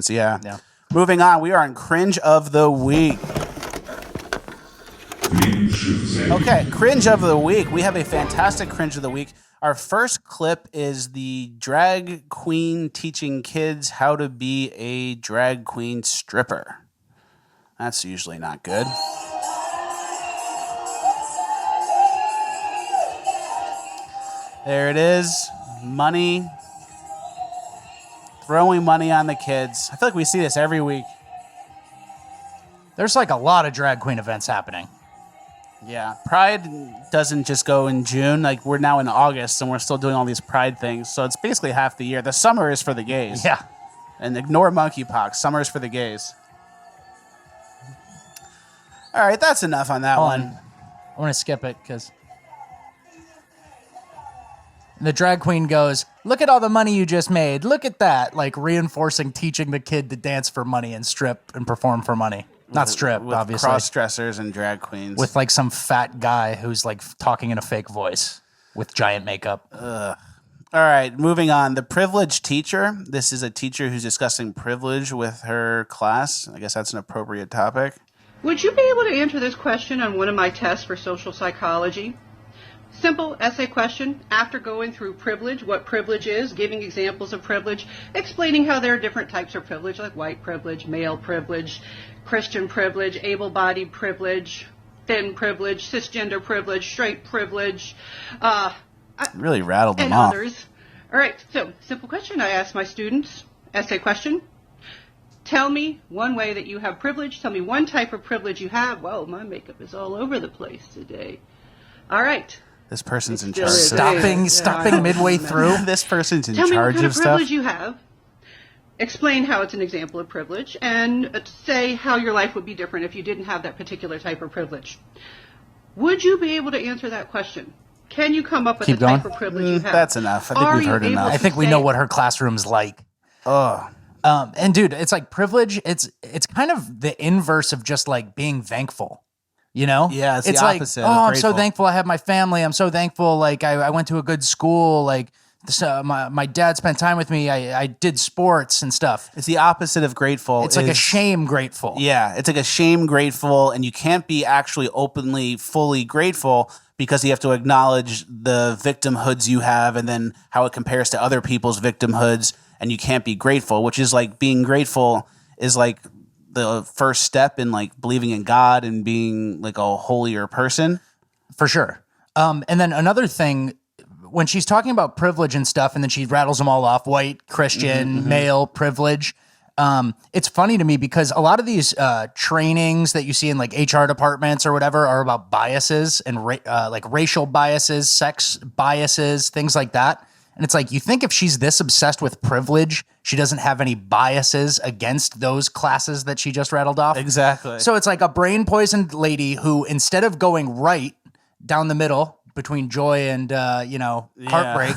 Yeah. Moving on, we are on Cringe of the Week. Okay, Cringe of the Week. We have a fantastic Cringe of the Week. Our first clip is the drag queen teaching kids how to be a drag queen stripper. That's usually not good. There it is. Money. Throwing money on the kids. I feel like we see this every week. There's like a lot of drag queen events happening. Yeah. Pride doesn't just go in June. Like, we're now in August and we're still doing all these Pride things. So it's basically half the year. The summer is for the gays. Yeah. And ignore monkeypox. Summer is for the gays. All right, that's enough on that one. I want to skip it because the drag queen goes, "Look at all the money you just made. Look at that." Like reinforcing, teaching the kid to dance for money and strip and perform for money. Not strip, with obviously. Cross-dressers and drag queens. With like some fat guy who's like talking in a fake voice with giant makeup. All right, moving on. The privileged teacher. This is a teacher who's discussing privilege with her class. I guess that's an appropriate topic. Would you be able to answer this question on one of my tests for social psychology? Simple essay question. After going through privilege, what privilege is, giving examples of privilege, explaining how there are different types of privilege, like white privilege, male privilege, Christian privilege, able-bodied privilege, thin privilege, cisgender privilege, straight privilege. Really rattled them and off. Others. All right, so simple question I ask my students. Essay question. Tell me one way that you have privilege. Tell me one type of privilege you have. Well, my makeup is all over the place today. All right. This person's in Still charge. is. Stopping midway through. This person's in Tell me what charge kind of of stuff. privilege you have. Explain how it's an example of privilege, and say how your life would be different if you didn't have that particular type of privilege. Would you be able to answer that question? Can you come up with Keep the type going. of privilege you have? That's enough. I think Are we've you heard able enough. I think we say- know what her classroom's like. Ugh. And dude, it's like privilege. It's kind of the inverse of just like being thankful. You know? Yeah, it's the like, opposite oh, of I'm so grateful. thankful I have my family. I'm so thankful. Like I went to a good school. Like this, my dad spent time with me. I did sports and stuff. It's the opposite of grateful. It's like a shame grateful. Yeah, it's like a shame grateful, and you can't be actually openly, fully grateful because you have to acknowledge the victimhoods you have and then how it compares to other people's victimhoods, and you can't be grateful, which is like being grateful is like the first step in like believing in God and being like a holier person. For sure. And then another thing, when she's talking about privilege and stuff, and then she rattles them all off, white, Christian, male, privilege. It's funny to me because a lot of these trainings that you see in like HR departments or whatever are about biases and like racial biases, sex biases, things like that. And it's like, you think if she's this obsessed with privilege, she doesn't have any biases against those classes that she just rattled off. Exactly. So it's like a brain poisoned lady who, instead of going right down the middle between joy and, heartbreak,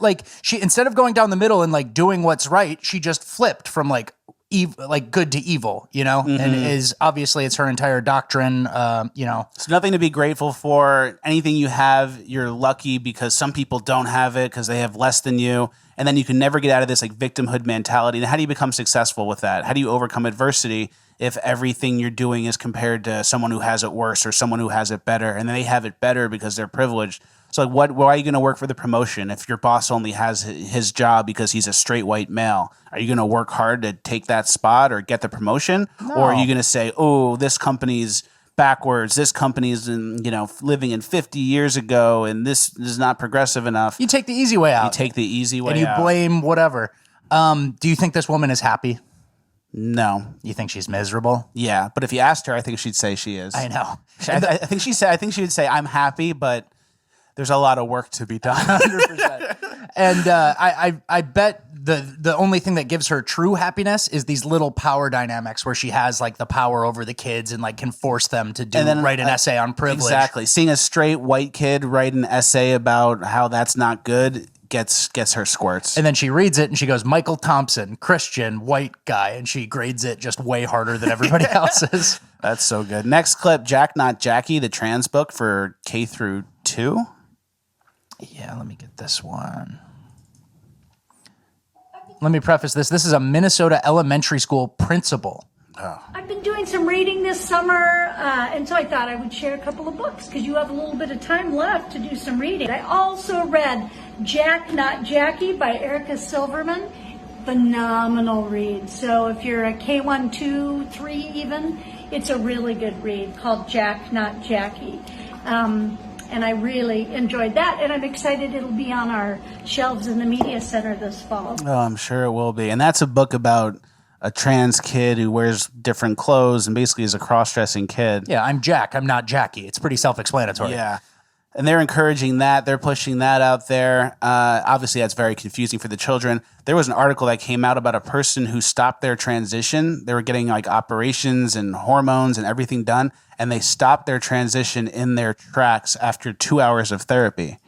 like she, instead of going down the middle and like doing what's right, she just flipped from like good to evil, and is obviously it's her entire doctrine, It's nothing to be grateful for. Anything you have, you're lucky because some people don't have it because they have less than you. And then you can never get out of this like victimhood mentality. And how do you become successful with that? How do you overcome adversity if everything you're doing is compared to someone who has it worse or someone who has it better, and they have it better because they're privileged? So like, why are you going to work for the promotion if your boss only has his job because he's a straight white male? Are you going to work hard to take that spot or get the promotion? No. Or are you going to say, oh, this company's backwards, this company's living in 50 years ago, and this is not progressive enough? You take the easy way out. You take the easy way and you out. blame whatever. Do you think this woman is happy? No. You think she's miserable? Yeah, but if you asked her, I think she'd say she is. I know. I think she would say, I'm happy, but there's a lot of work to be done. 100%. And I bet the only thing that gives her true happiness is these little power dynamics where she has like the power over the kids and like can force them to write an essay on privilege. Exactly. Seeing a straight white kid write an essay about how that's not good gets her squirts. And then she reads it and she goes, Michael Thompson, Christian, white guy, and she grades it just way harder than everybody else's. That's so good. Next clip, Jack Not Jackie, the trans book for K through 2. Yeah, let me get this one. let me preface this. This is a Minnesota elementary school principal. I've been doing some reading this summer, and so I thought I would share a couple of books because you have a little bit of time left to do some reading. I also read Jack Not Jackie by Erica Silverman. Phenomenal read. So if you're a K1, 2, 3 even, it's a really good read called Jack Not Jackie. And I really enjoyed that, and I'm excited it'll be on our shelves in the media center this fall. Oh, I'm sure it will be. And that's a book about a trans kid who wears different clothes and basically is a cross-dressing kid. Yeah, I'm Jack. I'm not Jackie. It's pretty self-explanatory. Yeah. And they're encouraging that. They're pushing that out there. Obviously, that's very confusing for the children. There was an article that came out about a person who stopped their transition. They were getting like operations and hormones and everything done, and they stopped their transition in their tracks after 2 hours of therapy,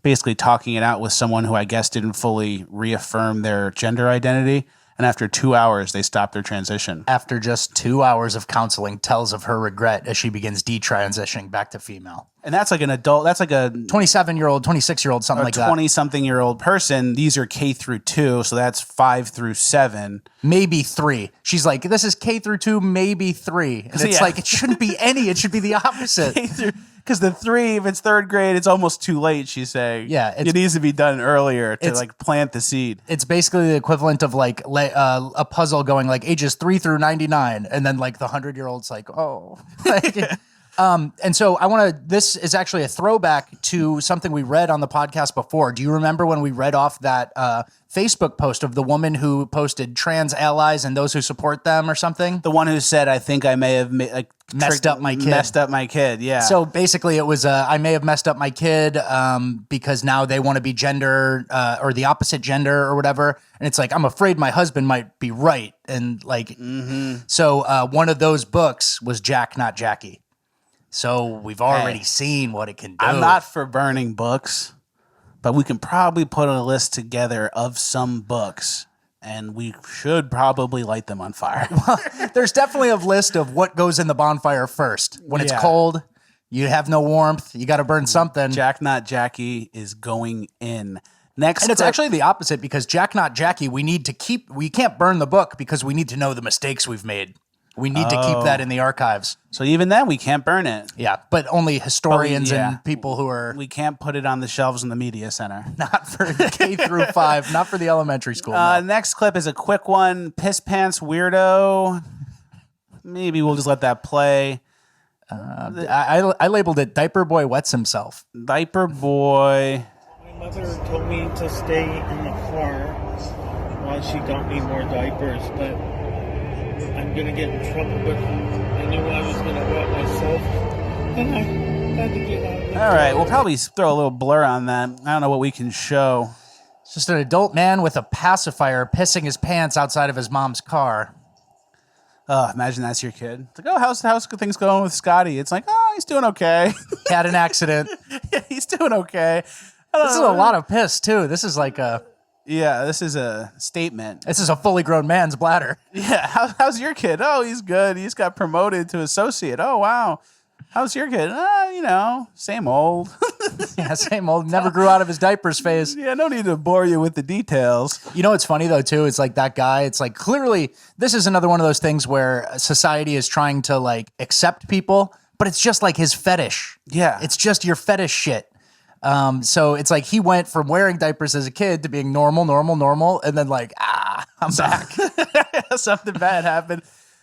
basically talking it out with someone who I guess didn't fully reaffirm their gender identity. And after 2 hours, they stopped their transition. After just 2 hours of counseling, tells of her regret as she begins detransitioning back to female. And that's like an adult. That's like a 27-year-old, 26-year-old, something like that. 20-something-year-old person. These are K through 2, so that's 5 through 7. Maybe 3. She's like, this is K through 2, maybe 3. And it's like, it shouldn't be any. It should be the opposite. Because the 3, if it's 3rd grade, it's almost too late, she's saying. Yeah. It needs to be done earlier to like plant the seed. It's basically the equivalent of like a puzzle going like ages 3 through 99. And then like the 100-year-old's like, oh. And so this is actually a throwback to something we read on the podcast before. Do you remember when we read off that Facebook post of the woman who posted trans allies and those who support them or something? The one who said, I think I may have messed up my kid. Messed up my kid, yeah. So basically it was, I may have messed up my kid because now they want to be gender or the opposite gender or whatever. And it's like, I'm afraid my husband might be right. And like, so one of those books was Jack Not Jackie. So we've already seen what it can do. I'm not for burning books, but we can probably put a list together of some books, and we should probably light them on fire. Well, there's definitely a list of what goes in the bonfire first. When it's cold, you have no warmth, you got to burn something. Jack Not Jackie is going in. Next, and it's actually the opposite because Jack Not Jackie, we can't burn the book because we need to know the mistakes we've made. We need to keep that in the archives. So even then, we can't burn it. Yeah, but only historians and people who are... We can't put it on the shelves in the media center. Not for K through 5, not for the elementary school. No. Next clip is a quick one. Piss Pants Weirdo. Maybe we'll just let that play. I labeled it Diaper Boy Wets Himself. Diaper Boy. My mother told me to stay in the car while she got me more diapers, but I'm going to get in trouble, but I knew I was going to wet myself, and I had to get out of the All right, we'll probably throw a little blur on that. I don't know what we can show. It's just an adult man with a pacifier pissing his pants outside of his mom's car. Imagine that's your kid. It's like, oh, how's things going with Scotty? It's like, oh, he's doing okay. Had an accident. Yeah, he's doing okay. This is a lot of piss, too. This is like a... Yeah, this is a statement. This is a fully grown man's bladder. Yeah, how's your kid? Oh, he's good. He's got promoted to associate. Oh, wow. How's your kid? Same old. Yeah, same old. Never grew out of his diapers phase. Yeah, no need to bore you with the details. You know what's funny, though, too? It's like that guy. It's like clearly this is another one of those things where society is trying to like accept people, but it's just like his fetish. Yeah. It's just your fetish shit. So it's like he went from wearing diapers as a kid to being normal, and then like, I'm back. Something bad happened.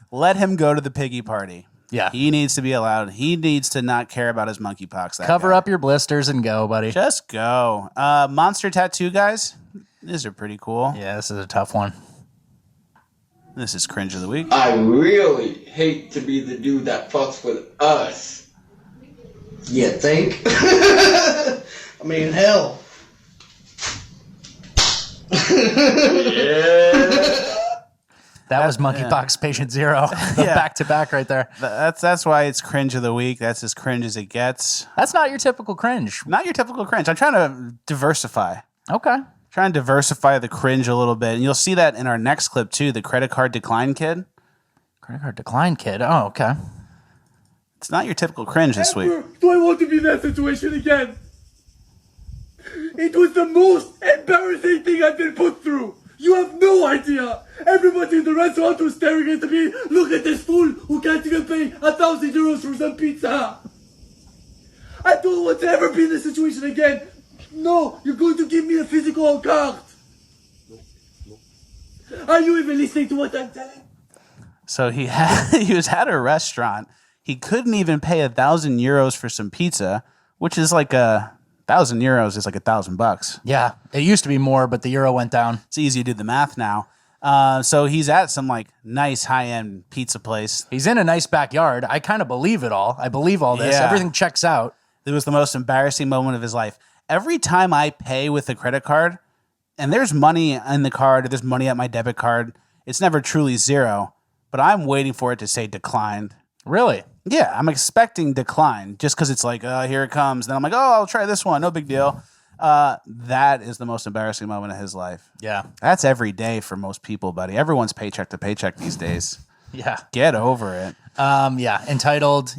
Let him go to the piggy party. Yeah. He needs to be allowed. He needs to not care about his monkeypox. Cover up your blisters and go, buddy. Just go. Monster tattoo guys. These are pretty cool. Yeah, this is a tough one. This is Cringe of the Week. I really hate to be the dude that fucks with us. You think? I mean, hell. That was monkeypox patient 0. Back to back right there. That's why it's Cringe of the Week. That's as cringe as it gets. That's not your typical cringe. Not your typical cringe. I'm trying to diversify. Okay. Trying to diversify the cringe a little bit. And you'll see that in our next clip too, the credit card decline kid. Credit card decline kid. Oh, okay. It's not your typical cringe this week. Do I want to be in that situation again? It was the most embarrassing thing I've been put through. You have no idea. Everybody in the restaurant was staring at me. Look at this fool who can't even pay 1,000 euros for some pizza. I don't want to ever be in this situation again. No, you're going to give me a physical card. Are you even listening to what I'm telling? So he was at a restaurant. He couldn't even pay 1,000 euros for some pizza, which is like 1,000 euros is like $1,000. Yeah, it used to be more, but the euro went down. It's easy to do the math now. So he's at some like nice high-end pizza place. He's in a nice backyard. I kind of believe it all. I believe all this. Yeah. Everything checks out. It was the most embarrassing moment of his life. Every time I pay with a credit card, and there's money in the card, or there's money at my debit card, it's never truly zero, but I'm waiting for it to say declined. Really? Yeah, I'm expecting decline just because it's like, here it comes. Then I'm like, I'll try this one. No big deal. That is the most embarrassing moment of his life. Yeah. That's every day for most people, buddy. Everyone's paycheck to paycheck these days. Yeah. Get over it. Yeah. Entitled,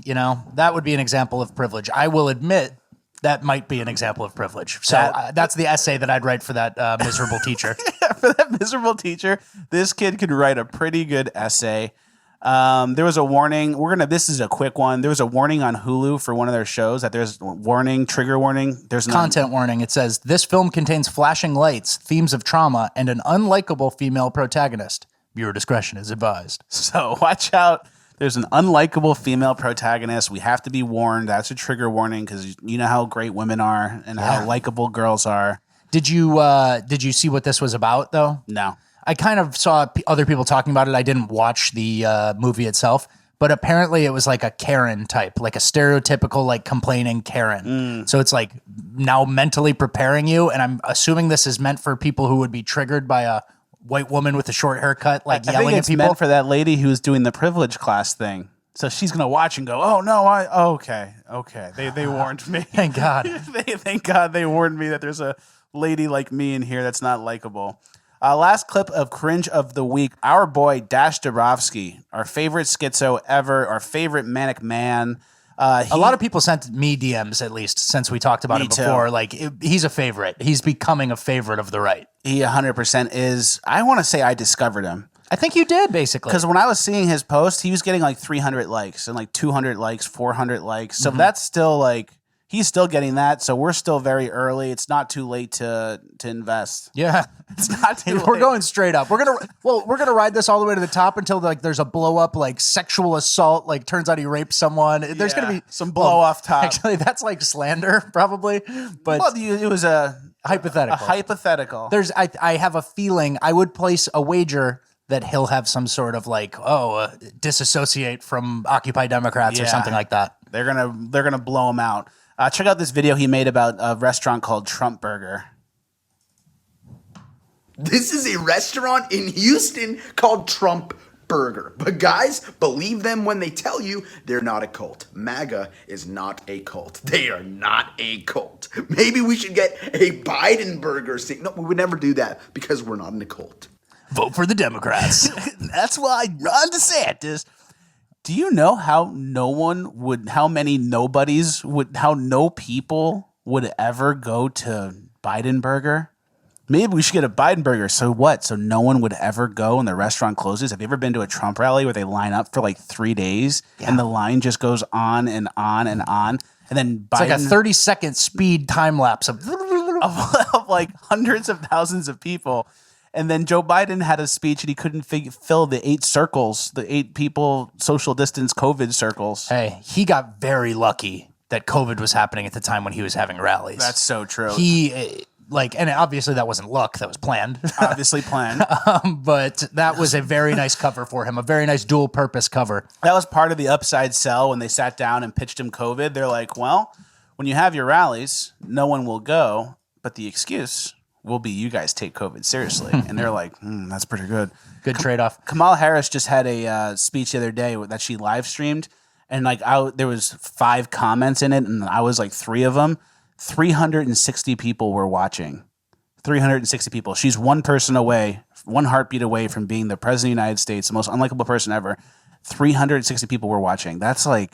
that would be an example of privilege. I will admit that might be an example of privilege. So that's the essay that I'd write for that miserable teacher. For that miserable teacher, this kid could write a pretty good essay. There was a warning. This is a quick one. There was a warning on Hulu for one of their shows that there's trigger warning. There's Content warning. It says, this film contains flashing lights, themes of trauma, and an unlikable female protagonist. Viewer discretion is advised. So watch out. There's an unlikable female protagonist. We have to be warned. That's a trigger warning because you know how great women are and how likable girls are. Did you see what this was about, though? No. I kind of saw other people talking about it. I didn't watch the movie itself, but apparently it was like a Karen type, like a stereotypical, like complaining Karen. So it's like now mentally preparing you. And I'm assuming this is meant for people who would be triggered by a white woman with a short haircut, like yelling I think at it's people. meant for that lady who's doing the privilege class thing. So she's going to watch and go, oh, no, okay. They warned me. Thank God. Thank God they warned me that there's a lady like me in here that's not likable. Last clip of Cringe of the Week. Our boy, Dash Dabrowski, our favorite schizo ever, our favorite manic man. A lot of people sent me DMs, at least, since we talked about it before. He's a favorite. He's becoming a favorite of the right. He 100% is. I want to say I discovered him. I think you did, basically. Because when I was seeing his post, he was getting like 300 likes and like 200 likes, 400 likes. So that's still like, he's still getting that. So we're still very early. It's not too late to invest. Yeah. It's not too late. We're going straight up. We're gonna ride this all the way to the top until like there's a blow up, like sexual assault, like turns out he raped someone. There's gonna be some blow off top. Actually, that's like slander, probably. But it was a hypothetical. A hypothetical. I have a feeling I would place a wager that he'll have some sort of like, disassociate from Occupy Democrats or something like that. They're gonna blow him out. Check out this video he made about a restaurant called Trump Burger. This is a restaurant in Houston called Trump Burger. But guys, believe them when they tell you they're not a cult. MAGA is not a cult. They are not a cult. Maybe we should get a Biden burger. No, we would never do that because we're not in a cult. Vote for the Democrats. That's why Ron DeSantis. Do you know how no people would ever go to Biden Burger? Maybe we should get a Biden Burger. So what? So no one would ever go and the restaurant closes? Have you ever been to a Trump rally where they line up for like 3 days and the line just goes on and on and on? And then Biden, it's like a 30-second speed time lapse of like hundreds of thousands of people. And then Joe Biden had a speech and he couldn't fill the 8 circles, the 8 people social distance COVID circles. Hey, he got very lucky that COVID was happening at the time when he was having rallies. That's so true. And obviously that wasn't luck, that was planned. Obviously planned. But that was a very nice cover for him, a very nice dual purpose cover. That was part of the upside sell when they sat down and pitched him COVID. They're like, well, when you have your rallies, no one will go, but the excuse will be you guys take COVID seriously. And they're like, that's pretty good. Good trade-off. Kamala Harris just had a speech the other day that she live streamed, and there was 5 comments in it, and I was like 3 of them. 360 people were watching. 360 people. She's one person away, one heartbeat away from being the president of the United States, the most unlikable person ever. 360 people were watching. That's like,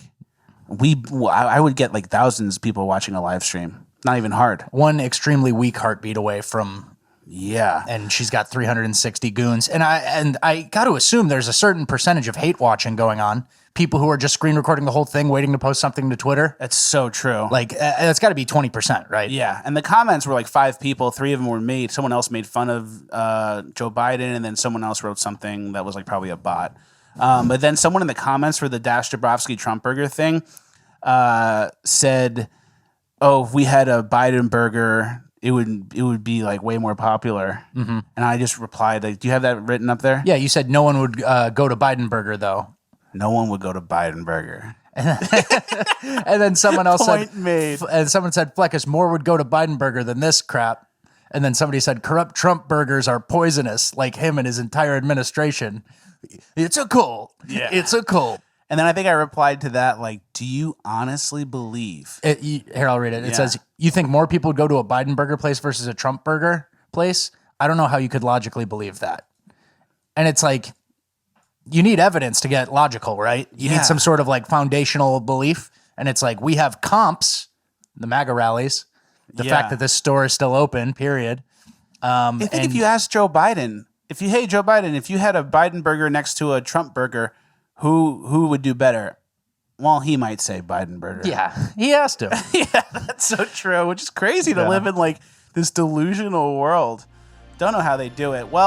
I would get like thousands of people watching a live stream. Not even hard. One extremely weak heartbeat away from Yeah. And she's got 360 goons. And I got to assume there's a certain percentage of hate watching going on. People who are just screen recording the whole thing, waiting to post something to Twitter. That's so true. Like, that's got to be 20%, right? Yeah. And the comments were like 5 people. 3 of them were made. Someone else made fun of Joe Biden, and then someone else wrote something that was like probably a bot. But then someone in the comments for the Dash Dabrowski Trump burger thing said, "Oh, if we had a Biden burger, it would be like way more popular." And I just replied, like, "Do you have that written up there?" Yeah, you said no one would go to Biden burger, though. No one would go to Biden burger. And then someone else Point said, made. and someone said, Fleckus, more would go to Biden burger than this crap. And then somebody said, corrupt Trump burgers are poisonous, like him and his entire administration. It's a cult. Yeah. It's a cult. And then I think I replied to that, like, "Do you honestly believe?" Here, I'll read it. It Yeah. says, you think more people would go to a Biden burger place versus a Trump burger place? I don't know how you could logically believe that. And it's like, you need evidence to get logical, right? You Yeah. need some sort of like foundational belief. And it's like, we have comps, the MAGA rallies, the Yeah. fact that this store is still open, period. I think if you ask Joe Biden, if you had a Biden burger next to a Trump burger, who would do better? Well, he might say Biden burger. Yeah, he has to. Yeah, that's so true, which is crazy to live in like this delusional world. Don't know how they do it. Well,